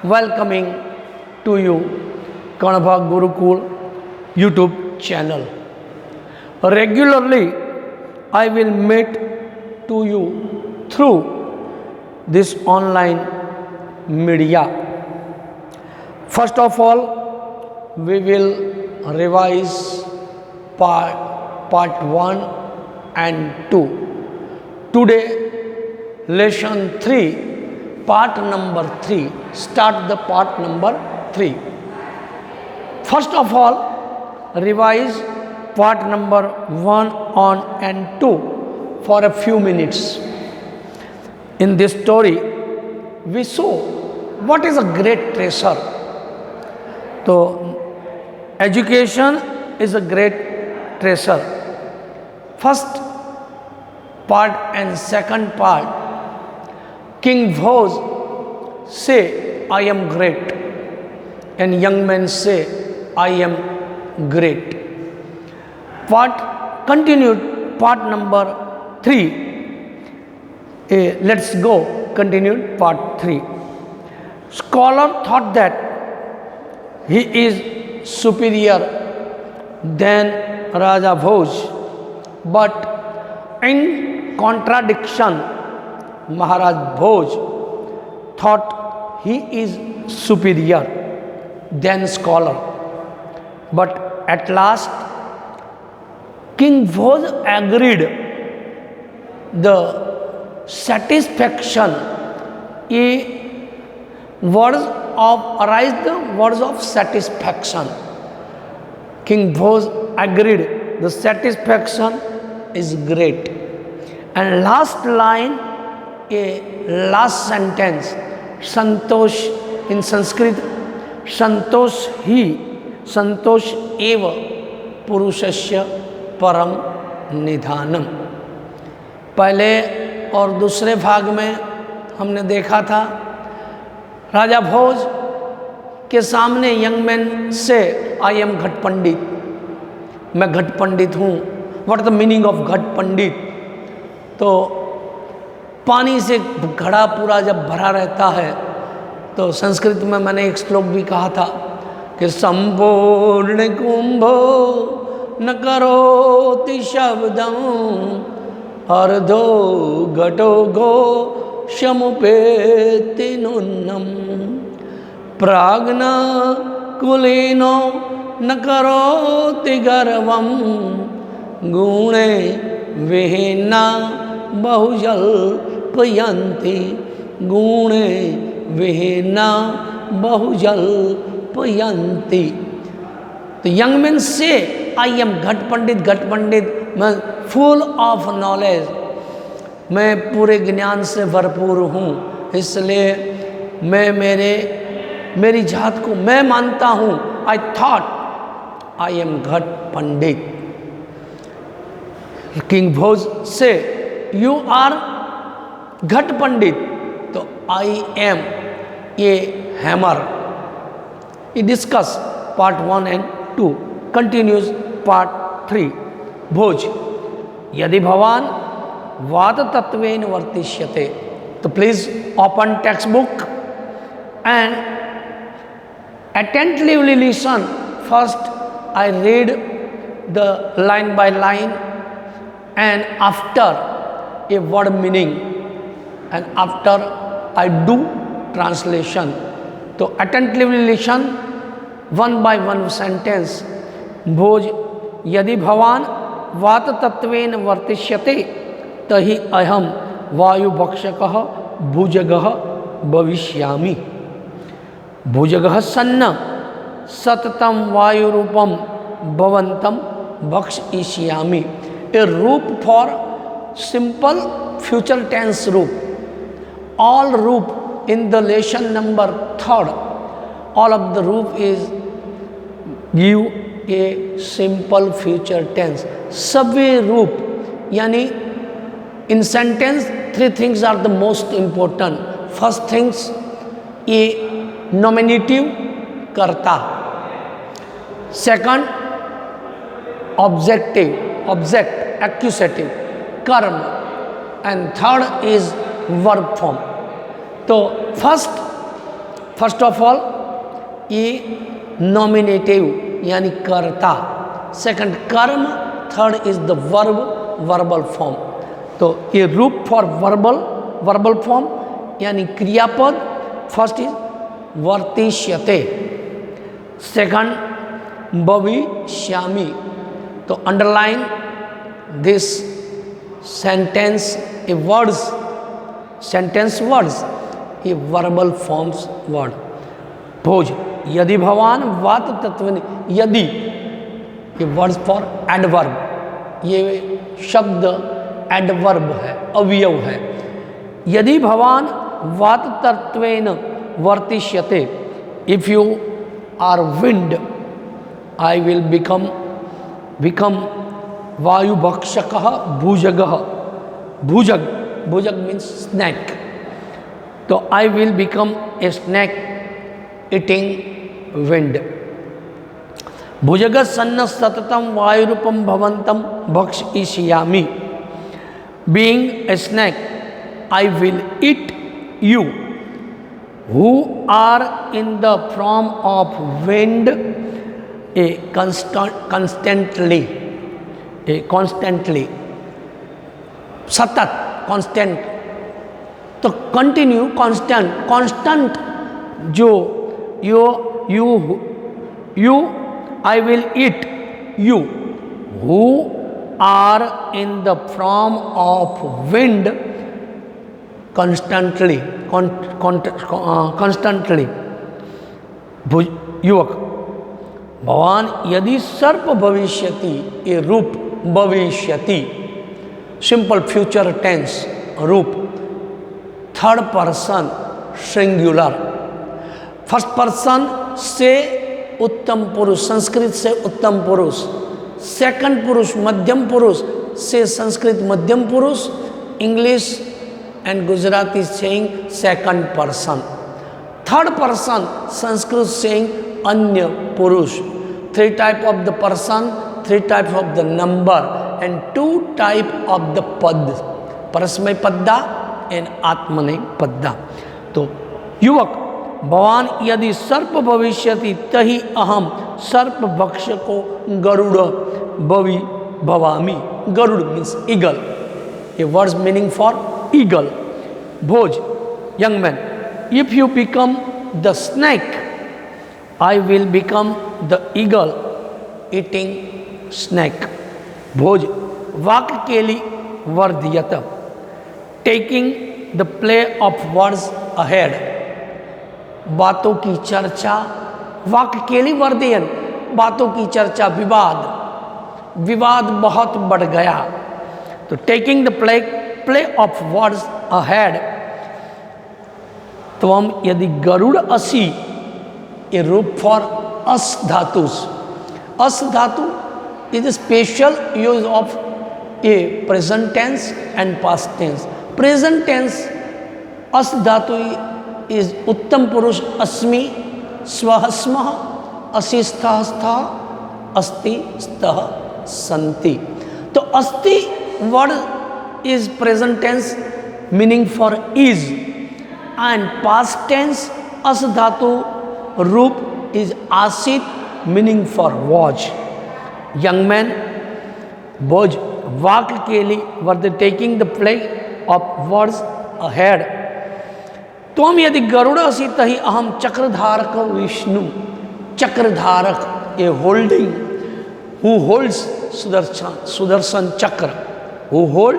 welcoming to you Kanabha Gurukul YouTube channel. Regularly, I will meet to you through this online media. First of all, we will revise part 1 and 2. Today, lesson 3. Part number 3. Start the part number 3. First of all, revise part number 1 on and 2 for a few minutes. In this story, we saw what is a great treasure. So, education is a great treasure. First part and second part, King Bhoj say, I am great, and young men say, I am great. Continued part number 3. Let's go, continued part 3. Scholar thought that he is superior than Raja Bhoj, but in contradiction, Maharaj Bhoj thought he is superior than scholar. But at last, King Bhoj agreed the satisfaction arise the words of satisfaction. King Bhoj agreed the satisfaction is great. And last line, last sentence, Santosh in Sanskrit, Santosh eva Purushasya Param Nidhanam. पहले और दूसरे भाग में हमने देखा था राजा भोज के सामने यंग मैन से आई एम घट पंडित, मैं घट पंडित हूँ. व्हाट द मीनिंग ऑफ घट पंडित? तो पानी से घड़ा पूरा जब भरा रहता है तो संस्कृत में मैंने एक श्लोक भी कहा था कि संपूर्ण कुंभो न करोति शब्दम अर्धो घटो घो समुपेति नुन्नम प्राग्ना कुलीनो न करोति गर्वम गुणे विहीना बहुजल्पयन्ति गुणे विहीना बहुजल्पयन्ति. तो यंग मैन से आई एम घट पंडित, मैं फुल ऑफ नॉलेज, मैं पूरे ज्ञान से भरपूर हूँ, इसलिए मैं मेरी जात को मैं मानता हूँ. आई थॉट आई एम घट पंडित. किंग भोज से यू आर घट पंडित, तो आई एम ए हैमर. ये discuss part 1 and 2. Continues part 3. भोज, यदि भवान वाद तत्वेन वर्तिष्यते, तो please open text book and attentively listen. First I read the line by line, and after a word meaning, and after I do translation. तो attentively listen one by one sentence. भोज, यदि भवान वात तत्वेन वर्तिष्यते तहि अहम वायुभक्षकः भुजगः भविष्यामि. भुजगः सन्न सततम वायुरूपम भवंतम भक्षयिष्यामि. A roop for simple future tense roop. All roop in the lesson number 3rd, all of the roop is give a simple future tense. सभी रूप यानी in sentence 3 things are the most important. First things, a nominative कर्ता. Second, object accusative कर्म. and third is verb form. तो first first of all ये nominative यानी कर्ता, second कर्म, third is the verb, verbal form. तो ये रूप फॉर वर्बल फॉर्म यानी क्रियापद, फर्स्ट इज वर्तिष्यते, सेकंड भविष्यामि। तो underline this sentence A words, sentence words, ये वर्बल फॉर्म्स वर्ड। भोज, यदि भवान वात तत्व, यदि ये वर्ड्स फॉर एडवर्ब, ये शब्द एडवर्ब है, अवयव है। यदि भवान वात तत्वेन वर्तिष्यते, if you are wind I will become वायुभक्षकः भुजगः, भुजग मीन्स स्नैक, तो I will become a snake eating wind. भुजग सन्न सततम वायुरूपम भवंतम भक्षयिष्यामि, being a snake I will eat you who are in the form of wind constantly, सतत, constant, तो कंटिन्यू, कांस्टेंट जो you I will eat you who are in the form of wind constantly, युवक, भवान यदि सर्प भविष्यति, ये रूप भविष्यति, सिंपल फ्यूचर टेंस रूप, third person singular, first person से उत्तम पुरुष, संस्कृत से उत्तम पुरुष, सेकंड पुरुष मध्यम पुरुष से संस्कृत मध्यम पुरुष, English and Gujarati saying second person, third person Sanskrit saying anya purush, three type of the person, three type of the number and two type of the pad, परस्मय Padda and आत्मनेय पद्दा। तो युवक, भवान यदि सर्प भविष्यति तहि अहम सर्प भक्षको गरुड़ भवामि, गरुड़ मीन्स ईगल, ये words meaning for eagle। Bhoj, young man, if you become the snake I will become the eagle eating snake। Bhoj, vakkeli vardhyat, taking the play of words ahead, बातों की चर्चा, वाक्यकेली वर्धयन, बातों की चर्चा, विवाद बहुत बढ़ गया, तो taking the play of words ahead. तो हम यदि गरुड़ असी, ए रूप फॉर अस धातुस, अस धातु is special use of a present tense and past tense. Present tense अस धातु इज उत्तम पुरुष अस्मि, स्वः स्मः, असि स्तः स्थः, अस्ति स्तः सन्ति। तो अस्ति word is present tense meaning for is, and past tense as dhatu roop is asit meaning for was। Young man, Bhoj, vakkeli were they taking the play of words ahead। त्वम यदि गरुड़ असि तहि अहम चक्रधारक विष्णु, चक्रधारक ए होल्डिंग, who holds सुदर्शन चक्र, who hold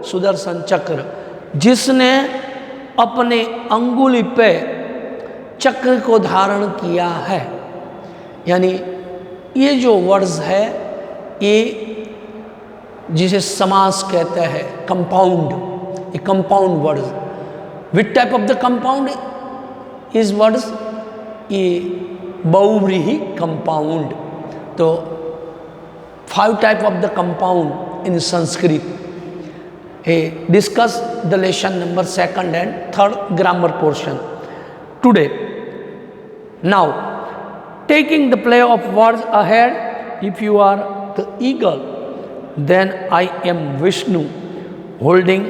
Sudarshan चक्र, जिसने अपने अंगुली पे चक्र को धारण किया है। यानी ये जो वर्ड्स है ये जिसे समास कहते हैं, कंपाउंड, ये compound words. Which type of the compound is words, ये बहुव्रीहि कंपाउंड। तो 5 type of the compound in Sanskrit. Discuss the lesson number 2nd and 3rd grammar portion today। Now, taking the play of words ahead, if you are the eagle, then I am Vishnu, holding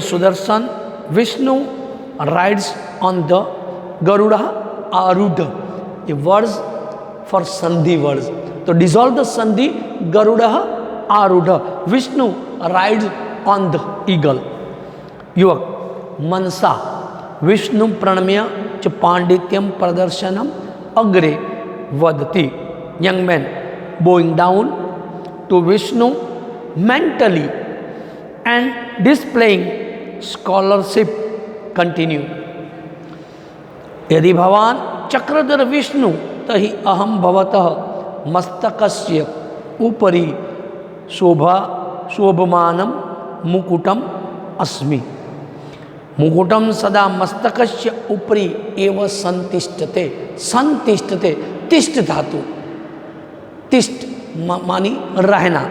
Sudarshan. Vishnu rides on the Garuda आरूढ़, ये words for sandhi words. तो dissolve the sandhi Garuda आरूढ़, Vishnu rides on the eagle. युवक मनसा विष्णु प्रणम्य च पांडित्यम प्रदर्शनम अग्रे वदति। Young man bowing down to Vishnu mentally and displaying scholarship continue. यदि भवान चक्रधर विष्णु तहि अहम भवतः मस्तकस्य उपरि शोभमानं मुकुटम अस्मि। मुकुटम सदा मस्तकस्य उपरि एव संतिष्ठते। संतिष्ठते, तिष्ठ धातु, तिष्ठ मानी रहना।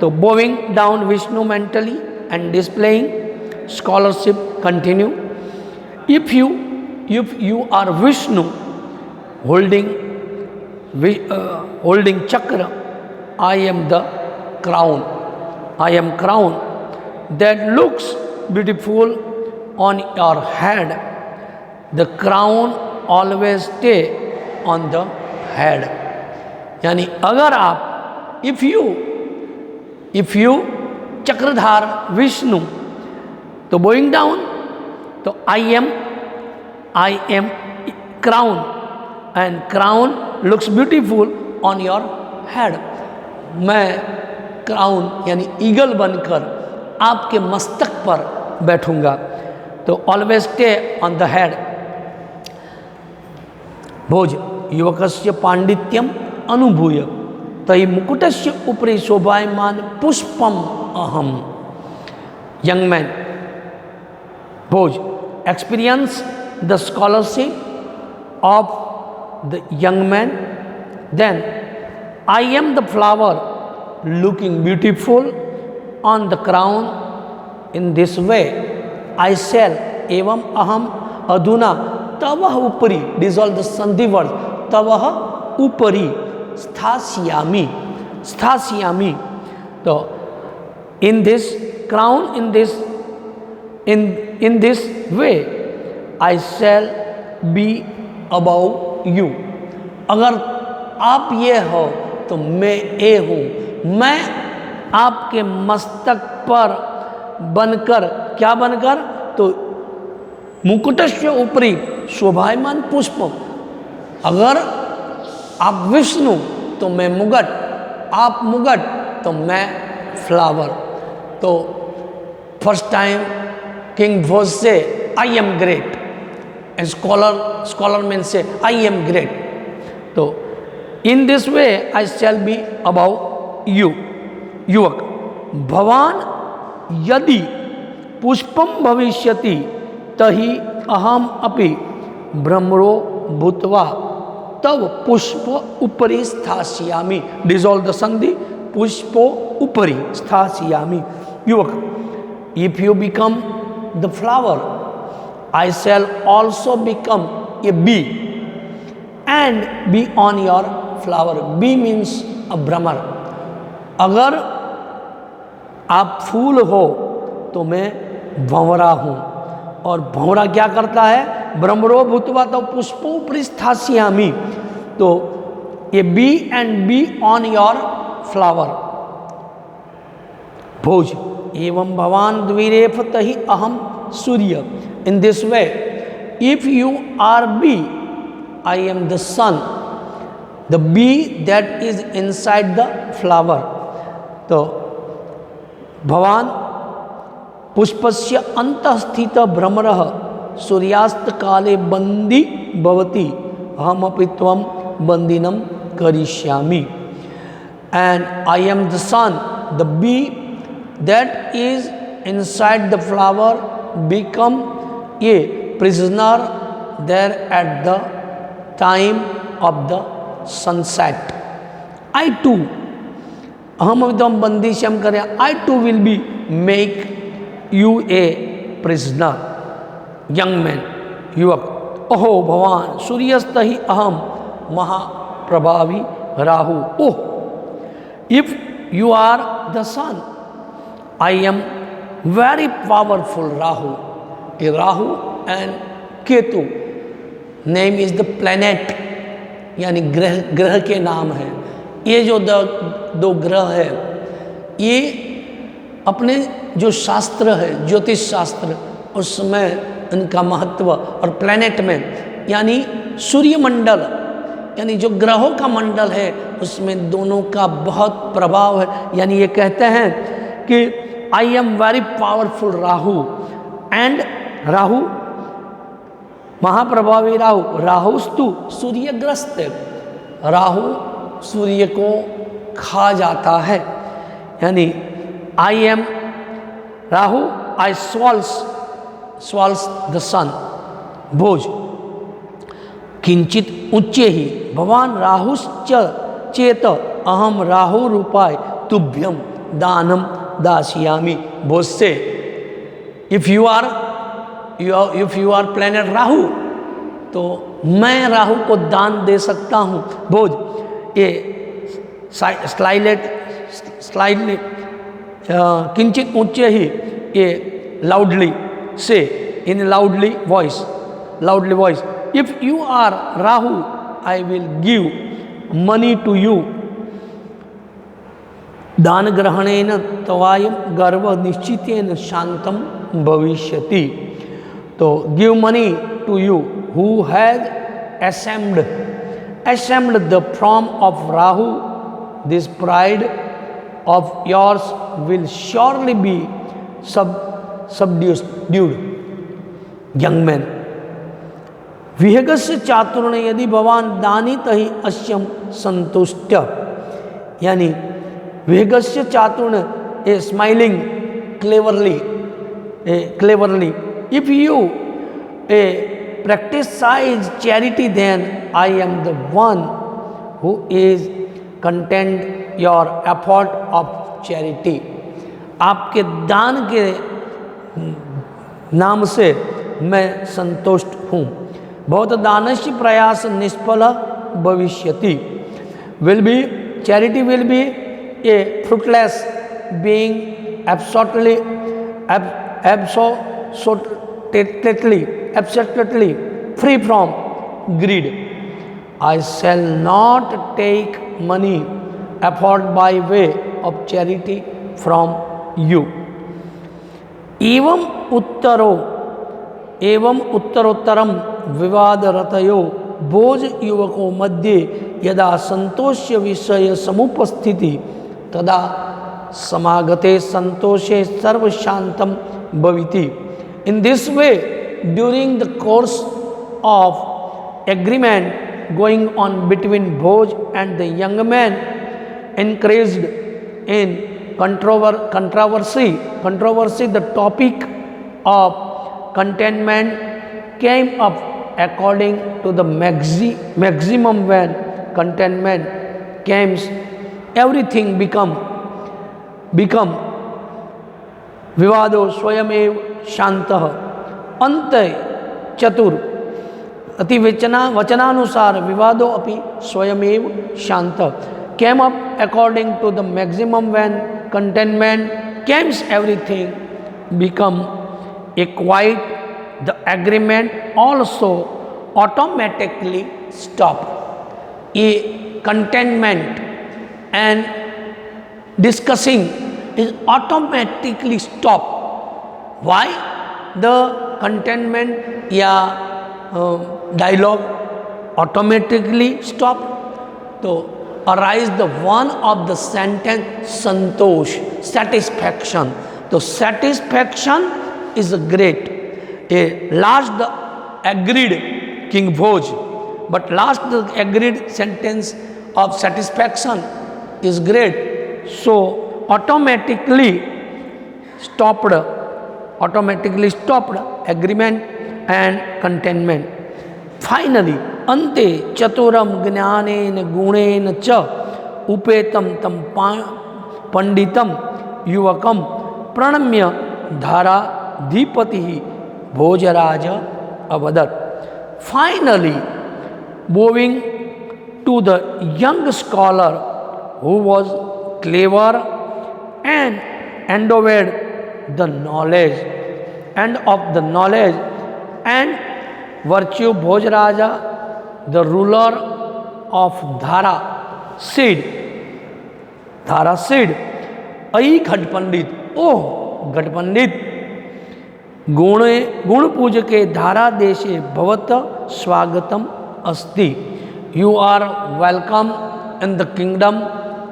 तो bowing down Vishnu mentally and displaying scholarship continue. If you are Vishnu holding chakra, I am the crown. I am crown that looks beautiful on your head. The crown always stay on the head. यानी अगर आप if you चक्रधार Vishnu, तो bowing down, तो I am crown and crown looks beautiful on your head. मैं crown यानी eagle बनकर आपके मस्तक पर बैठूंगा। तो always stay on the head. Bhoj युवकस्य पांडित्यम अनुभूय तहि मुकुटस्य उपरि शोभायमान पुष्पम अहम। Young man Bhoj experience the scholarship of the young man, then I am the flower looking beautiful on the crown. In this way I shall evam aham aduna tavah upari, dissolve the sandhi word, tavah upari sthasiyami, sthasiyami. So in this crown, in this way I shall be above you. अगर आप ये हो तो मैं ए हूँ। मैं आपके मस्तक पर बनकर, क्या बनकर, तो मुकुटस्य ऊपरी शोभायमान पुष्प। अगर आप विष्णु तो मैं मुगट, आप मुगट तो मैं फ्लावर। तो फर्स्ट टाइम किंग भोज से I am great, scholar means say I am great. तो in this way I shall be above you. युवक भवान यदि पुष्पम भविष्यति तहि अहम अपि भ्रमरो भूत्वा तव पुष्प उपरि स्थास्यामि। डिसॉल्व द संधि पुष्पो उपरि स्थास्यामि। युवक if you become the flower I shall also become a bee and be on your flower. Bee means a भ्रमर। अगर आप फूल हो तो मैं भंवरा हूँ, और भंवरा क्या करता है, भ्रमरो भूत्वा तो पुष्पो पृष्ठास्यामि। तो ये bee and bee on your flower. Bhoj एवं भवान द्विरेफ तहि अहम सूर्य। In this way, if you are bee, I am the sun, the bee that is inside the flower. तो भवान पुष्पस्य अंतः स्थित भ्रमरः सूर्यास्त काले बंदी भवति अहमपि त्वं बंदिनं करिष्यामि। And I am the sun, the bee that is inside the flower become a prisoner there at the time of the sunset. I too, aham bandisham kare, I too will be make you a prisoner. Young man, युवक अहो भवान सूर्यस्त ही अहम महाप्रभावी राहु। ओह, if you are the sun, I am very powerful Rahu. A Rahu and Ketu, name is the planet, यानी ग्रह, ग्रह के नाम है। ये जो दो ग्रह है, ये अपने जो शास्त्र है, ज्योतिष शास्त्र, उसमें इनका महत्व, और प्लैनेट में यानी सूर्यमंडल, यानी जो ग्रहों का मंडल है, उसमें दोनों का बहुत प्रभाव है। यानी ये कहते हैं कि I am very powerful Rahu, and Rahu महाप्रभावी राहु, राहुस्तु सूर्यग्रस्त, राहु सूर्य को खा जाता है। यानी I am Rahu, I swallows the sun, Bhoj किंचित उच्चे ही भवान राहुश्च चेत अहम राहु रूपाय तुभ्यम दानम दास्यामि। भोज से if you our planet Rahu, तो मैं राहु को दान दे सकता हूँ। भोज ये स्लाइडली किंचित ऊंचे ही, ये लाउडली से, in loudly voice, if you are Rahu I will give money to you, दान ग्रहणेन तवायम गर्व निश्चितेन शांतम भविष्यति। तो give money to you who has assembled the form of Rahu, this pride of yours will surely be subdued. Young man, विहगस्य चातुर्य यदि भवान दानी तहि अश्यम संतुष्ट। यानी विहगस्य चातुर्य, ए smiling cleverly, if you practice charity, then I am the one who is content your effort of charity. आपके दान के नाम से मैं संतुष्ट हूँ। बहुत दानस्य प्रयास निष्फल भविष्यति, charity will be a fruitless being, absolutely free from greed. I shall not take money afforded by way of charity from you. एवं उत्तरोत्तरम विवादरतयो भोज युवकों मध्य यदा संतोष्य विषय समुपस्थिति तदा समागते संतोषे सर्वशांतम भविति। In this way, during the course of agreement going on between Bhoj and the young man, encouraged in controversy, the topic of contentment came up. According to the maximum, when contentment comes, everything become विवादो स्वयमेव शांतः। अंत चतुर अति वचनानुसार विवादो अपि स्वयमेव शांतः। Came up according to the maximum, when contentment comes, everything become a quiet. The agreement also automatically stop. A contentment and discussing is automatically stop. Why? The contentment dialogue automatically stop. So arise the one of the sentence santosh, satisfaction. So satisfaction is great. Last the agreed King Bhoj, but last the agreed sentence of satisfaction is great. So automatically stopped agreement and contentment. Finally, ante chaturam jnanen gunen cha upetam tam panditam yuvakam pranamya dhara dhipati Bhojaraja Avadat. Finally, moving to the young scholar who was clever and endowed the knowledge and virtue Bhoj Raja the ruler of धारा seed, धारा seed, अई घट पंडित, ओह घट पंडित, गुण पूज के धारा देशे भवत स्वागतम अस्ति, you are welcome in the kingdom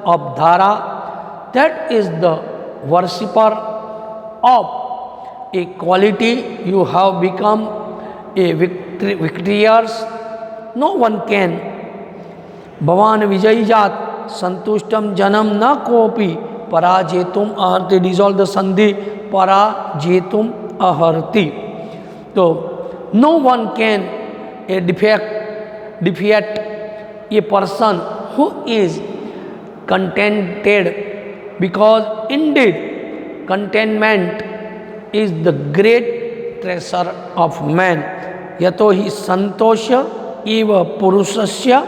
of Dhara, that is the worshipper of a quality, you have become a victorious, no one can, भवान विजयी जात, संतुष्टम जन्म न कोपि, पराजेतुम अहर्ति, डिजॉल्व द संधि, पराजेतुम अहर्ति। तो no one can a defeat a person who is contented, because indeed containment is the great treasure of man, यतो ही संतोष इव पुरुषस्य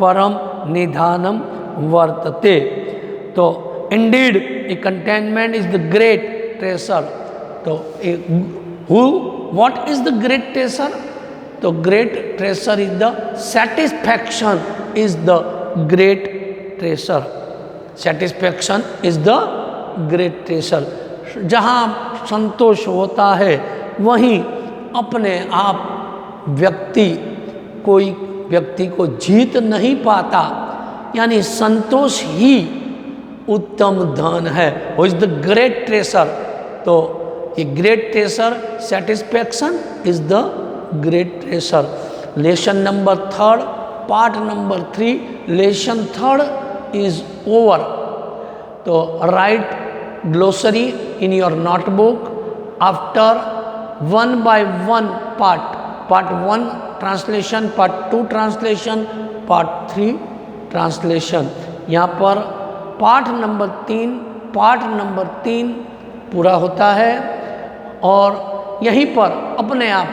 परम निधानम वर्तते। तो indeed a containment is the great treasure. तो what is the great treasure? तो great treasure is the satisfaction, is the great treasure, satisfaction is the great treasure. जहाँ संतोष होता है वहीं अपने आप कोई व्यक्ति को जीत नहीं पाता, यानी संतोष ही उत्तम धन है, वो इज द ग्रेट ट्रेसर। तो ये great treasure, satisfaction is the great treasure. Lesson number 3, part number 3, lesson 3 is over. तो write glossary in your notebook after 1 by 1 part, part 1 translation, part 2 translation, part 3 translation. यहाँ पर part number 3 पूरा होता है और यहीं पर अपने आप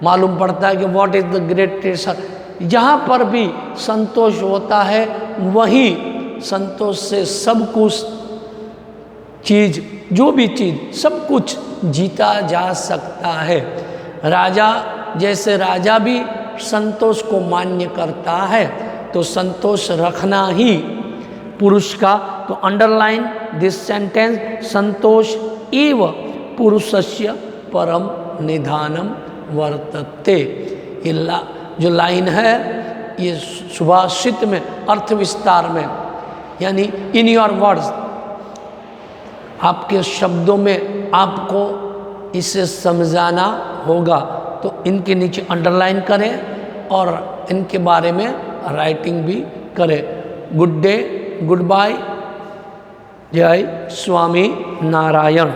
मालूम पड़ता है कि what is the great treasure. जहाँ पर भी संतोष होता है वहीं संतोष से सब कुछ चीज, जो भी चीज, सब कुछ जीता जा सकता है। राजा, जैसे राजा भी संतोष को मान्य करता है, तो संतोष रखना ही पुरुष का। तो अंडरलाइन दिस सेंटेंस, संतोष एव पुरुषस्य परम निधानम वर्तते। ये जो लाइन है ये सुभाषित में, अर्थ विस्तार में, यानी इन योर वर्ड्स, आपके शब्दों में आपको इसे समझाना होगा। तो इनके नीचे अंडरलाइन करें और इनके बारे में राइटिंग भी करें। गुड डे, गुड बाय, जय स्वामी नारायण।